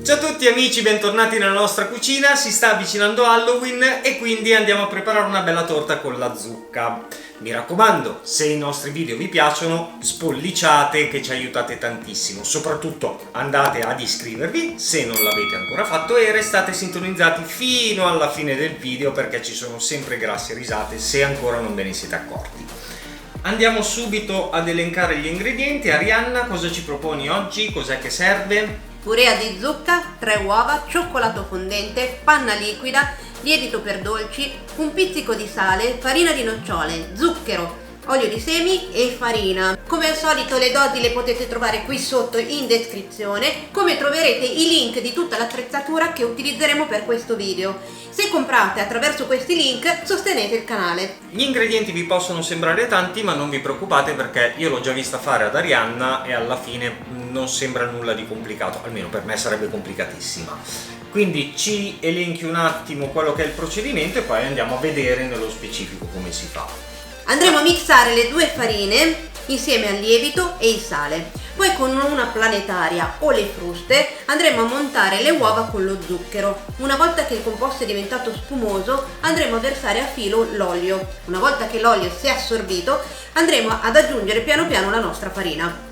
Ciao a tutti amici, bentornati nella nostra cucina. Si sta avvicinando Halloween e quindi andiamo a preparare una bella torta con la zucca. Mi raccomando, se i nostri video vi piacciono, spolliciate che ci aiutate tantissimo. Soprattutto andate ad iscrivervi se non l'avete ancora fatto e restate sintonizzati fino alla fine del video perché ci sono sempre grasse risate se ancora non ve ne siete accorti. Andiamo subito ad elencare gli ingredienti. Arianna, cosa ci proponi oggi? Cos'è che serve? Purea di zucca, 3 uova, cioccolato fondente, panna liquida, lievito per dolci, un pizzico di sale, farina di nocciole, zucchero, olio di semi e farina. Come al solito le dosi le potete trovare qui sotto in descrizione, come troverete i link di tutta l'attrezzatura che utilizzeremo per questo video. Se comprate attraverso questi link sostenete il canale. Gli ingredienti vi possono sembrare tanti, ma non vi preoccupate perché io l'ho già vista fare ad Arianna e alla fine non sembra nulla di complicato, almeno per me sarebbe complicatissima. Quindi ci elenchi un attimo quello che è il procedimento e poi andiamo a vedere nello specifico come si fa. Andremo a mixare le due farine insieme al lievito e il sale. Poi con una planetaria o le fruste andremo a montare le uova con lo zucchero. Una volta che il composto è diventato spumoso andremo a versare a filo l'olio. Una volta che l'olio si è assorbito andremo ad aggiungere piano piano la nostra farina.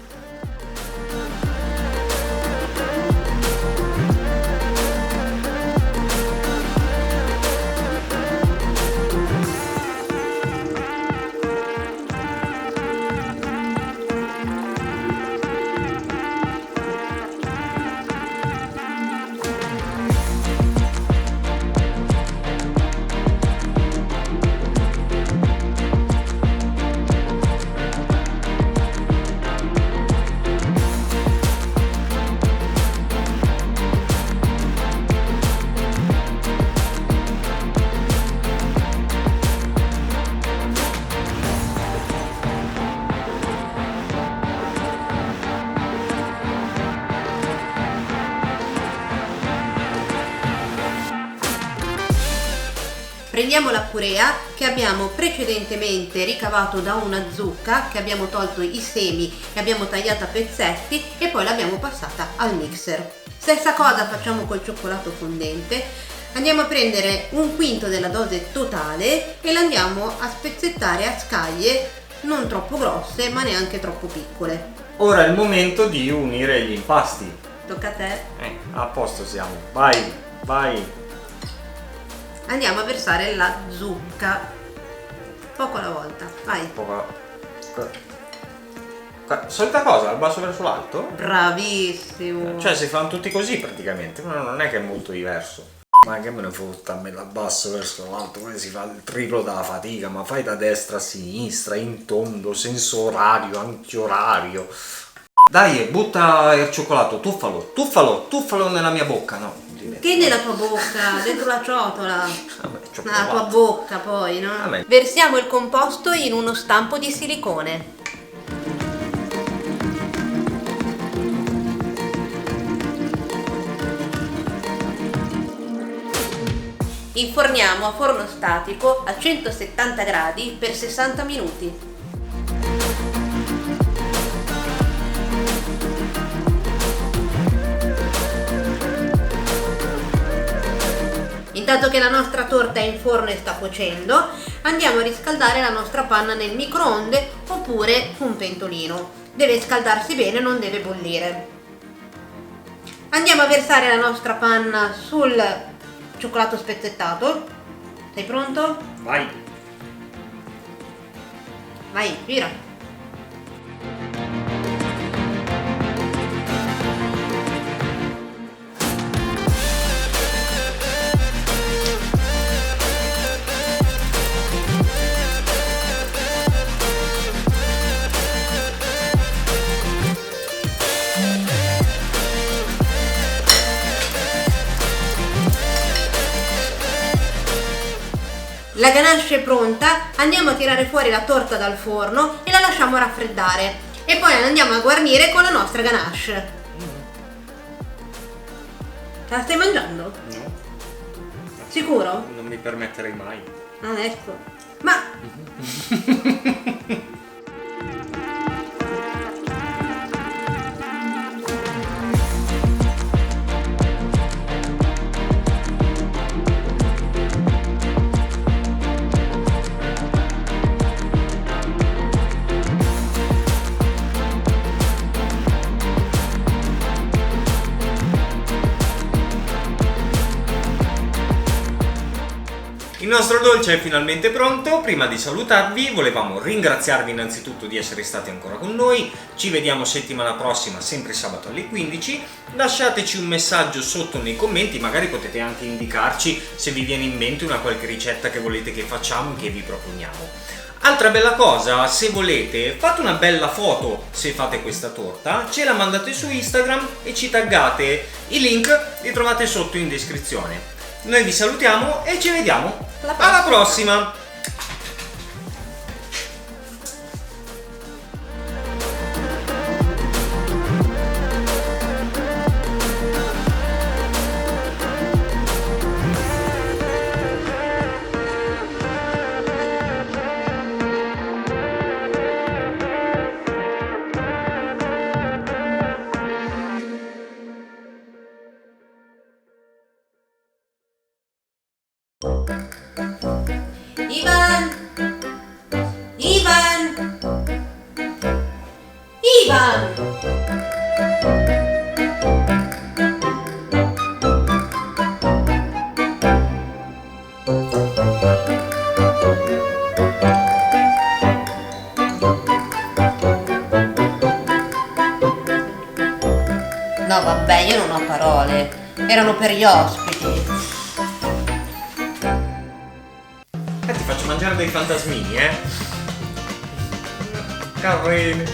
Prendiamo la purea che abbiamo precedentemente ricavato da una zucca, che abbiamo tolto i semi e abbiamo tagliato a pezzetti e poi l'abbiamo passata al mixer. Stessa cosa facciamo col cioccolato fondente. Andiamo a prendere un quinto della dose totale e la andiamo a spezzettare a scaglie non troppo grosse ma neanche troppo piccole. Ora è il momento di unire gli impasti. Tocca a te. A posto siamo. Vai, vai. Andiamo a versare la zucca poco alla volta, vai. Solita cosa, dal basso verso l'alto? Bravissimo. Cioè si fanno tutti così praticamente, ma non è che è molto diverso. Ma che me ne fotta a me dal basso verso l'alto, poi si fa il triplo della fatica, ma fai da destra a sinistra, in tondo, senso orario, antiorario. Dai, butta il cioccolato, tuffalo nella mia bocca, no? Che nella tua bocca? Dentro la ciotola. Vabbè, Nella tua bocca poi, no? Vabbè. Versiamo il composto in uno stampo di silicone. Inforniamo a forno statico a 170 gradi per 60 minuti. Intanto che la nostra torta è in forno e sta cuocendo, andiamo a riscaldare la nostra panna nel microonde oppure su un pentolino. Deve scaldarsi bene, non deve bollire. Andiamo a versare la nostra panna sul cioccolato spezzettato. Sei pronto? Vai. Vai, gira. La ganache è pronta, andiamo a tirare fuori la torta dal forno e la lasciamo raffreddare e poi andiamo a guarnire con la nostra ganache. La stai mangiando? No. Sicuro? Non mi permetterei mai. Ah, ecco. Ma Il nostro dolce è finalmente pronto. Prima di salutarvi volevamo ringraziarvi innanzitutto di essere stati ancora con noi. Ci vediamo settimana prossima, sempre sabato alle 15. Lasciateci un messaggio sotto nei commenti, magari potete anche indicarci se vi viene in mente una qualche ricetta che volete che facciamo e che vi proponiamo. Altra bella cosa, se volete fate una bella foto se fate questa torta, ce la mandate su Instagram e ci taggate. I link li trovate sotto in descrizione. Noi vi salutiamo e ci vediamo alla prossima! Ivan! Ivan! Ivan! No, vabbè, io non ho parole. Erano per gli ospiti. Ti faccio mangiare dei fantasmini, Carini.